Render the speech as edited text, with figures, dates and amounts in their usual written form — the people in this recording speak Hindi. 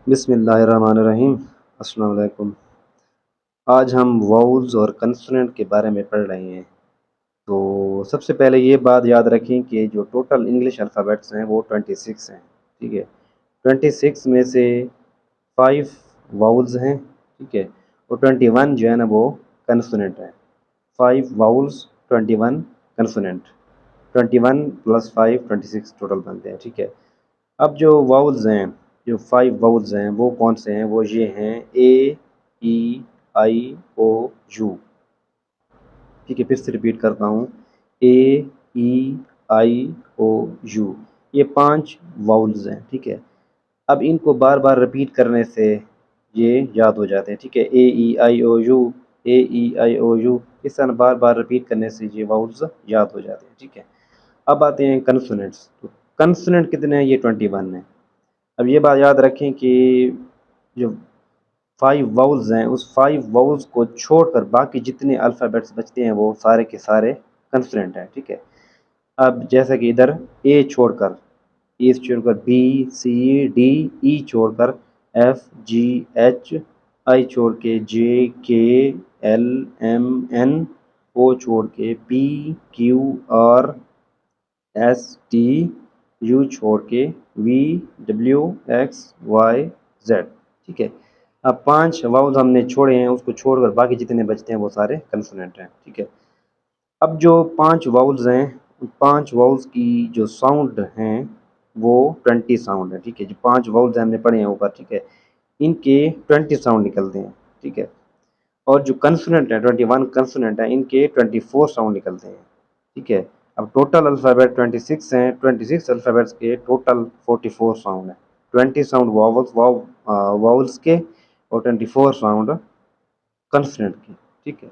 बिस्मिल्लाहिर्रहमानिर्रहीम। अस्सलाम वालेकुम। आज हम वाउल्स और कंसोनेंट के बारे में पढ़ रहे हैं। तो सबसे पहले ये बात याद रखें कि जो टोटल इंग्लिश अल्फ़ाबेट्स हैं वो 26 हैं, ठीक है। 26 में से 5 वाउल्स हैं, ठीक है, और 21 जो है ना वो कंसोनेंट है। 5 वाउल्स 21 कंसोनेंट, 21 प्लस 5 26 टोटल बनते हैं, ठीक है। अब जो वाउल्स हैं, जो 5 वाउल्स हैं वो कौन से हैं? वो ये हैं ए, ई, आई, ओ, यू, ठीक है। फिर से रिपीट करता हूँ, ए, ई, आई, ओ, यू, ये 5 वाउल्स हैं, ठीक है। अब इनको बार बार रिपीट करने से ये याद हो जाते हैं, ठीक है। ए, ई, आई, ओ, you, A, E, I, O, you, इस तरह बार बार रिपीट करने से ये वाउल्स याद हो जाते हैं, ठीक है। अब आते हैं कंसोनेंट्स। तो कंसोनेंट कितने हैं? ये 21 हैं। अब ये बात याद रखें कि जो 5 वाउल्स हैं उस 5 वाउल्स को छोड़कर बाकी जितने अल्फ़ाबेट्स बचते हैं वो सारे के सारे कंसोनेंट हैं, ठीक है। अब जैसा कि इधर ए छोड़कर बी, सी, डी, ई छोड़कर एफ, जी, एच, आई छोड़ के जे, के, एल, एम, एन, ओ छोड़ के P, Q, R, S, T, U छोड़ के V, W, X, Y, Z, ठीक है। अब 5 वाउल्स हमने छोड़े हैं, उसको छोड़कर बाकी जितने बचते हैं वो सारे कंसोनेंट हैं, ठीक है। अब जो 5 वाउल्स हैं, उन 5 वाउल्स की जो साउंड हैं वो 20 साउंड है, ठीक है। जो 5 वाउल्स हमने पढ़े हैं ऊपर, ठीक है, इनके 20 साउंड निकलते हैं, ठीक है। और जो कंसोनेंट है 21 कंसोनेंट है, इनके 24 साउंड निकलते हैं, ठीक है। अब टोटल अल्फ़ाबेट 26 हैं, 26 अल्फ़ाबेट्स के टोटल 44 साउंड है। 20 साउंड वाउल्स के और 24 साउंड कंसोनेंट के, ठीक है।